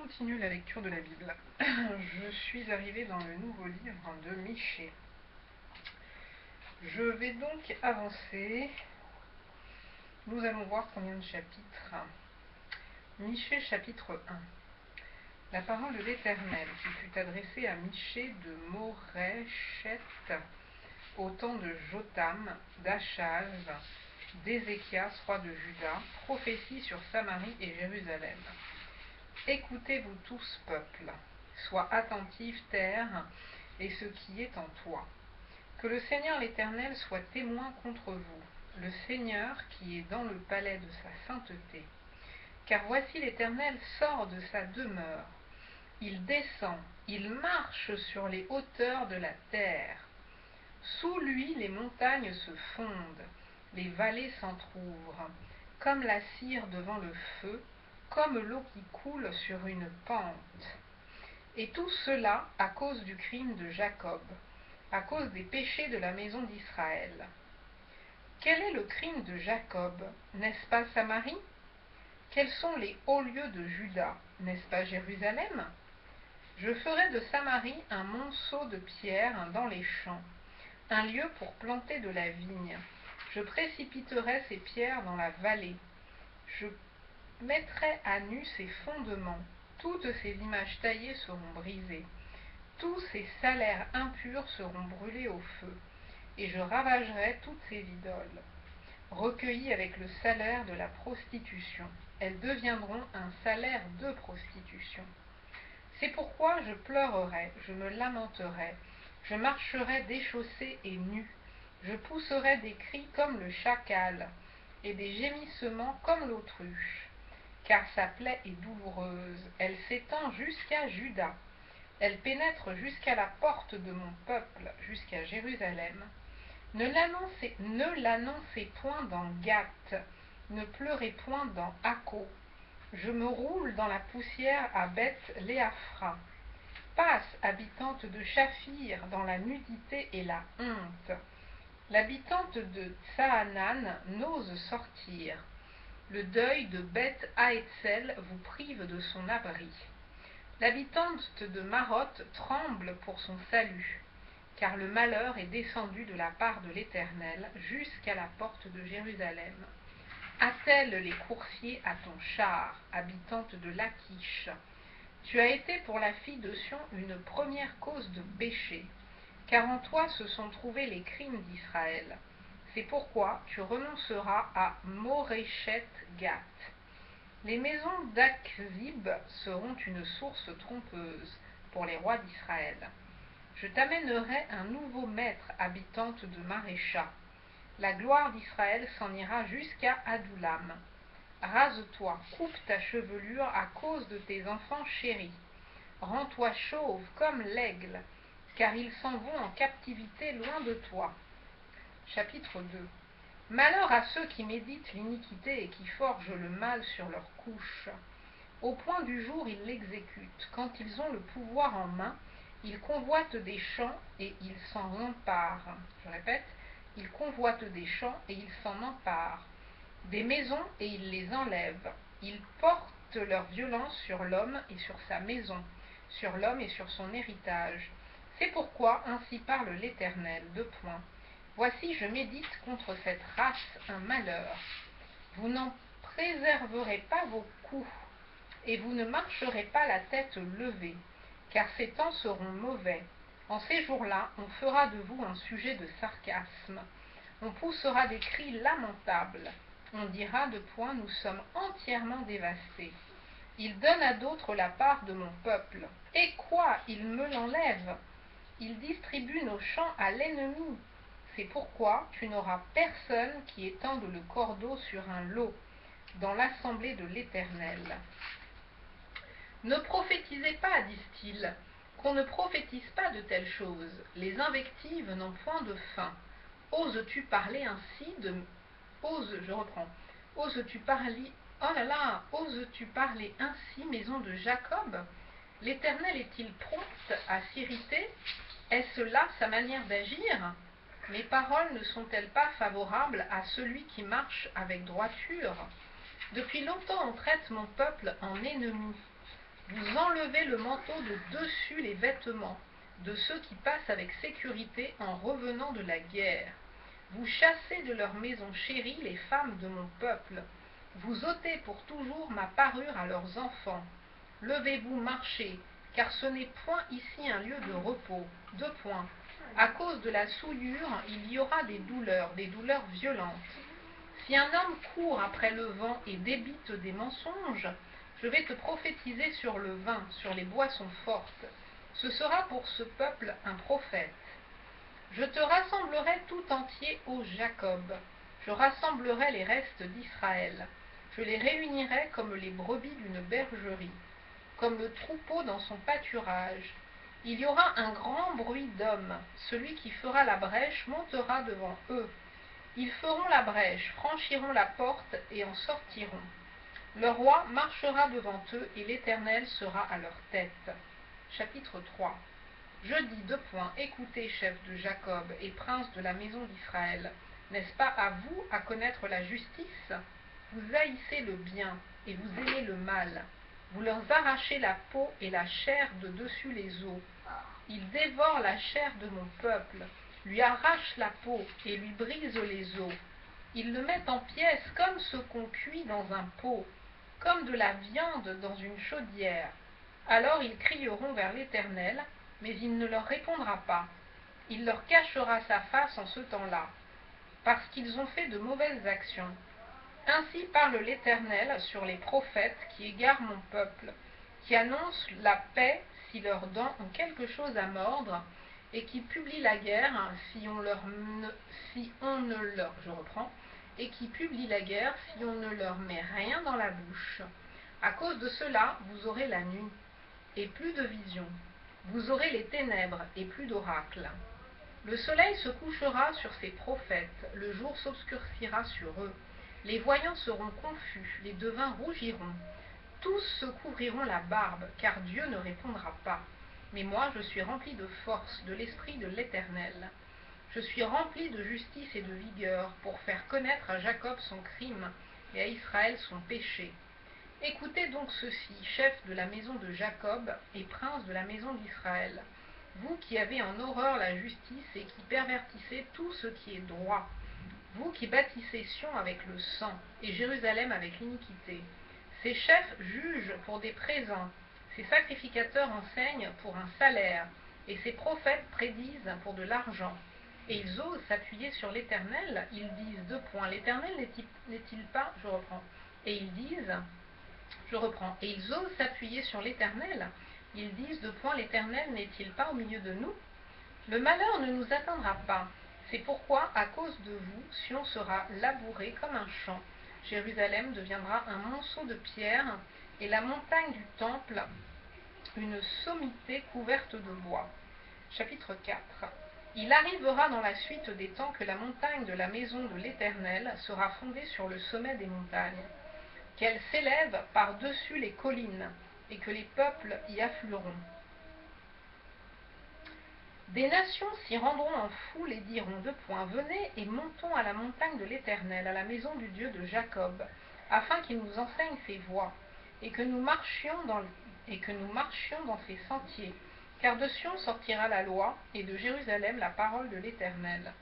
continue la lecture de la Bible. Je suis arrivée dans le nouveau livre de Michée. Je vais donc avancer. Nous allons voir combien de chapitres. Michée chapitre 1. La parole de l'Éternel qui fut adressée à Michée de Moréchet au temps de Jotham, d'Achaz, d'Ézéchias, roi de Juda, prophétie sur Samarie et Jérusalem. Écoutez-vous tous, peuple, sois attentifs, terre, et ce qui est en toi. Que le Seigneur l'Éternel soit témoin contre vous, le Seigneur qui est dans le palais de sa sainteté. Car voici l'Éternel sort de sa demeure, il descend, il marche sur les hauteurs de la terre. Sous lui les montagnes se fondent, les vallées s'entr'ouvrent, comme la cire devant le feu, comme l'eau qui coule sur une pente. Et tout cela à cause du crime de Jacob, à cause des péchés de la maison d'Israël. Quel est le crime de Jacob? N'est-ce pas Samarie? Quels sont les hauts lieux de Juda? N'est-ce pas Jérusalem? Je ferai de Samarie un monceau de pierres dans les champs, un lieu pour planter de la vigne. Je précipiterai ces pierres dans la vallée. Je mettrai à nu ses fondements. Toutes ces images taillées seront brisées. Tous ces salaires impurs seront brûlés au feu. Et je ravagerai toutes ces idoles, recueillies avec le salaire de la prostitution. Elles deviendront un salaire de prostitution. C'est pourquoi je pleurerai, je me lamenterai, je marcherai déchaussée et nue, je pousserai des cris comme le chacal, et des gémissements comme l'autruche. Car sa plaie est douloureuse, elle s'étend jusqu'à Juda, elle pénètre jusqu'à la porte de mon peuple, jusqu'à Jérusalem. Ne l'annoncez point dans Gath, ne pleurez point dans Akko. Je me roule dans la poussière à Beth-Léaphra. Passe, habitante de Shaphir, dans la nudité et la honte. L'habitante de Tsaanan n'ose sortir. Le deuil de Beth-Haetzel vous prive de son abri. L'habitante de Maroth tremble pour son salut, car le malheur est descendu de la part de l'Éternel jusqu'à la porte de Jérusalem. Attelle les coursiers à ton char, habitante de Lachish. Tu as été pour la fille de Sion une première cause de péché, car en toi se sont trouvés les crimes d'Israël. C'est pourquoi tu renonceras à Moréchet-Gath. Les maisons d'Akzib seront une source trompeuse pour les rois d'Israël. Je t'amènerai un nouveau maître, habitante de Marécha. La gloire d'Israël s'en ira jusqu'à Adoulam. Rase-toi, coupe ta chevelure à cause de tes enfants chéris. Rends-toi chauve comme l'aigle, car ils s'en vont en captivité loin de toi. Chapitre 2. Malheur à ceux qui méditent l'iniquité et qui forgent le mal sur leur couche. Au point du jour, ils l'exécutent. Quand ils ont le pouvoir en main, ils convoitent des champs et ils s'en emparent. Je répète, ils convoitent des champs et ils s'en emparent. Des maisons et ils les enlèvent. Ils portent leur violence sur l'homme et sur sa maison, sur l'homme et sur son héritage. C'est pourquoi ainsi parle l'Éternel. Voici, je médite contre cette race un malheur. Vous n'en préserverez pas vos coups, et vous ne marcherez pas la tête levée, car ces temps seront mauvais. En ces jours-là, on fera de vous un sujet de sarcasme. On poussera des cris lamentables. On dira de point, nous sommes entièrement dévastés. Il donne à d'autres la part de mon peuple. Et quoi, il me l'enlève? Il distribue nos champs à l'ennemi. C'est pourquoi tu n'auras personne qui étende le cordeau sur un lot dans l'assemblée de l'Éternel. Ne prophétisez pas, disent-ils, qu'on ne prophétise pas de telles choses. Les invectives n'ont point de fin. Oses-tu parler ainsi Oses-tu parler oses-tu parler ainsi, maison de Jacob? L'Éternel est-il prompt à s'irriter? Est-ce là sa manière d'agir? Mes paroles ne sont-elles pas favorables à celui qui marche avec droiture? Depuis longtemps on traite mon peuple en ennemi. Vous enlevez le manteau de dessus les vêtements de ceux qui passent avec sécurité en revenant de la guerre. Vous chassez de leur maison chérie les femmes de mon peuple. Vous ôtez pour toujours ma parure à leurs enfants. Levez-vous, marchez, car ce n'est point ici un lieu de repos. 2 points. À cause de la souillure, il y aura des douleurs violentes. Si un homme court après le vent et débite des mensonges, je vais te prophétiser sur le vin, sur les boissons fortes. Ce sera pour ce peuple un prophète. Je te rassemblerai tout entier, ô Jacob. Je rassemblerai les restes d'Israël. Je les réunirai comme les brebis d'une bergerie, comme le troupeau dans son pâturage. Il y aura un grand bruit d'hommes. Celui qui fera la brèche montera devant eux. Ils feront la brèche, franchiront la porte et en sortiront. Le roi marchera devant eux et l'Éternel sera à leur tête. Chapitre 3. Je dis 2 points. Écoutez, chefs de Jacob et princes de la maison d'Israël. N'est-ce pas à vous à connaître la justice? Vous haïssez le bien et vous aimez le mal. Vous leur arrachez la peau et la chair de dessus les os. Ils dévorent la chair de mon peuple, lui arrachent la peau et lui brisent les os. Ils le mettent en pièces comme ce qu'on cuit dans un pot, comme de la viande dans une chaudière. Alors ils crieront vers l'Éternel, mais il ne leur répondra pas. Il leur cachera sa face en ce temps-là, parce qu'ils ont fait de mauvaises actions. Ainsi parle l'Éternel sur les prophètes qui égarent mon peuple, qui annoncent la paix si leurs dents ont quelque chose à mordre, et qui publient la guerre si on ne leur, je reprends, et qui publient la guerre si on ne leur met rien dans la bouche. À cause de cela, vous aurez la nuit, et plus de visions. Vous aurez les ténèbres, et plus d'oracles. Le soleil se couchera sur ses prophètes, le jour s'obscurcira sur eux. Les voyants seront confus, les devins rougiront. Tous se couvriront la barbe, car Dieu ne répondra pas. Mais moi, je suis rempli de force, de l'esprit de l'Éternel. Je suis rempli de justice et de vigueur, pour faire connaître à Jacob son crime et à Israël son péché. Écoutez donc ceci, chefs de la maison de Jacob et princes de la maison d'Israël, vous qui avez en horreur la justice et qui pervertissez tout ce qui est droit, vous qui bâtissez Sion avec le sang et Jérusalem avec l'iniquité. Ces chefs jugent pour des présents, ces sacrificateurs enseignent pour un salaire, et ces prophètes prédisent pour de l'argent. Et ils osent s'appuyer sur l'Éternel, ils disent 2 points. L'Éternel n'est-il pas, je reprends, et ils disent, je reprends, et ils osent s'appuyer sur l'Éternel, ils disent 2 points, l'Éternel n'est-il pas au milieu de nous? Le malheur ne nous atteindra pas. C'est pourquoi, à cause de vous, Sion sera labouré comme un champ. Jérusalem deviendra un monceau de pierre, et la montagne du temple une sommité couverte de bois. Chapitre 4. Il arrivera dans la suite des temps que la montagne de la maison de l'Éternel sera fondée sur le sommet des montagnes, qu'elle s'élève par-dessus les collines, et que les peuples y afflueront. Des nations s'y rendront en foule et diront 2 points. Venez et montons à la montagne de l'Éternel, à la maison du Dieu de Jacob, afin qu'il nous enseigne ses voies, et que nous marchions dans ses sentiers. Car de Sion sortira la loi, et de Jérusalem la parole de l'Éternel.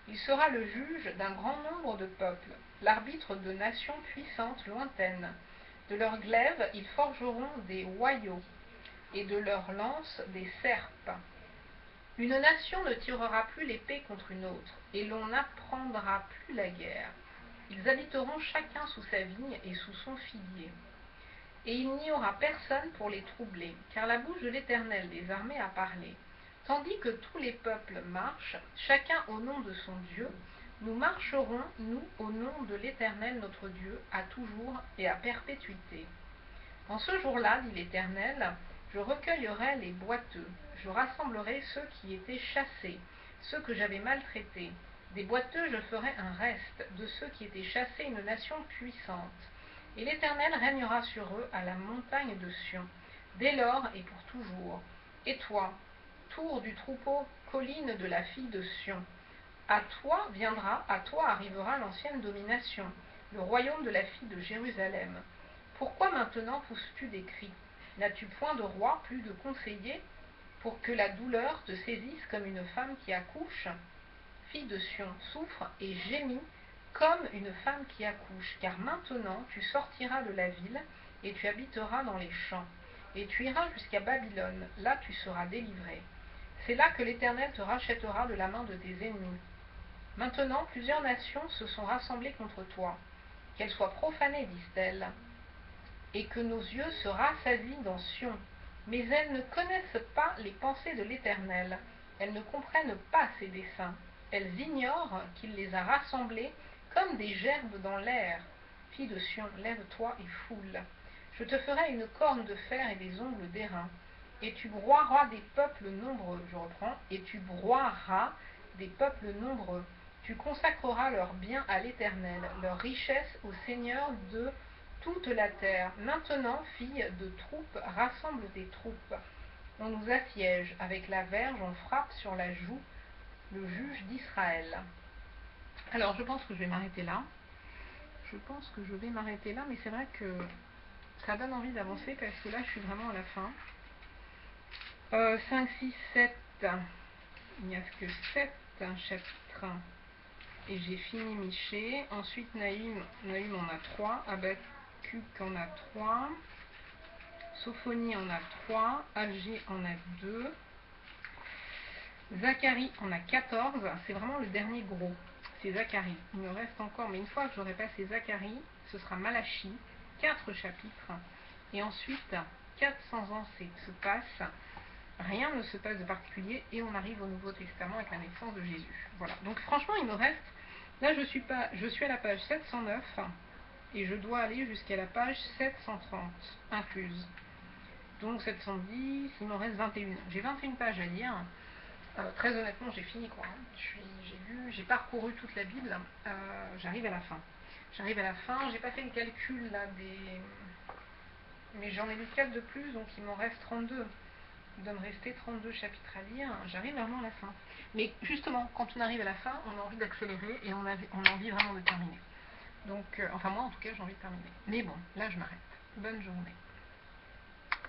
Il sera le juge d'un grand nombre de peuples, l'arbitre de nations puissantes lointaines. De leurs glaives ils forgeront des hoyaux, et de leurs lances des serpes. Une nation ne tirera plus l'épée contre une autre, et l'on n'apprendra plus la guerre. Ils habiteront chacun sous sa vigne et sous son figuier. Et il n'y aura personne pour les troubler, car la bouche de l'Éternel des armées a parlé. Tandis que tous les peuples marchent, chacun au nom de son Dieu, nous marcherons, nous, au nom de l'Éternel notre Dieu, à toujours et à perpétuité. En ce jour-là, dit l'Éternel, je recueillerai les boiteux, je rassemblerai ceux qui étaient chassés, ceux que j'avais maltraités. Des boiteux je ferai un reste, de ceux qui étaient chassés une nation puissante. Et l'Éternel régnera sur eux à la montagne de Sion, dès lors et pour toujours. Et toi, tour du troupeau, colline de la fille de Sion, à toi arrivera l'ancienne domination, le royaume de la fille de Jérusalem. Pourquoi maintenant pousses-tu des cris? N'as-tu point de roi, plus de conseiller, pour que la douleur te saisisse comme une femme qui accouche? Fille de Sion, souffre et gémis comme une femme qui accouche, car maintenant tu sortiras de la ville, et tu habiteras dans les champs, et tu iras jusqu'à Babylone, là tu seras délivré. C'est là que l'Éternel te rachètera de la main de tes ennemis. Maintenant plusieurs nations se sont rassemblées contre toi. Qu'elles soient profanées, disent-elles, et que nos yeux se rassasient dans Sion. Mais elles ne connaissent pas les pensées de l'Éternel, elles ne comprennent pas ses desseins. Elles ignorent qu'il les a rassemblées comme des gerbes dans l'air. Fille de Sion, lève-toi et foule. Je te ferai une corne de fer et des ongles d'airain, et tu broieras des peuples nombreux. Je reprends, et tu broieras des peuples nombreux. Tu consacreras leurs biens à l'Éternel, leurs richesses au Seigneur de toute la terre. Maintenant, fille de troupes, rassemble tes troupes. On nous assiège, avec la verge, on frappe sur la joue le juge d'Israël. Alors, je pense que je vais m'arrêter là. Mais c'est vrai que ça donne envie d'avancer parce que là, je suis vraiment à la fin. 5, 6, 7. Il n'y a que 7 chapitres. Et j'ai fini Michée. Ensuite, Nahum en a 3. Habakkuk en a 3. Sophonie en a 3. Agé en a 2. Zacharie en a 14. C'est vraiment le dernier gros. C'est Zacharie. Il me reste encore, mais une fois que j'aurai passé Zacharie, ce sera Malachie. 4 chapitres. Et ensuite, 400 ans se passent. Rien ne se passe de particulier et on arrive au Nouveau Testament avec la naissance de Jésus. Voilà. Donc franchement, il me reste... Là, je suis à la page 709 et je dois aller jusqu'à la page 730 incluse. Donc 710, il m'en reste 21. J'ai 21 pages à lire. Très honnêtement, j'ai fini quoi. J'ai parcouru toute la Bible. J'arrive à la fin. J'ai pas fait le calcul là mais j'en ai lu 4 de plus, donc il m'en reste 32. Il doit me rester 32 chapitres à lire. J'arrive vraiment à la fin. Mais justement, quand on arrive à la fin, on a envie d'accélérer et on a envie vraiment de terminer. Donc, enfin moi en tout cas, j'ai envie de terminer. Mais bon, là je m'arrête. Bonne journée.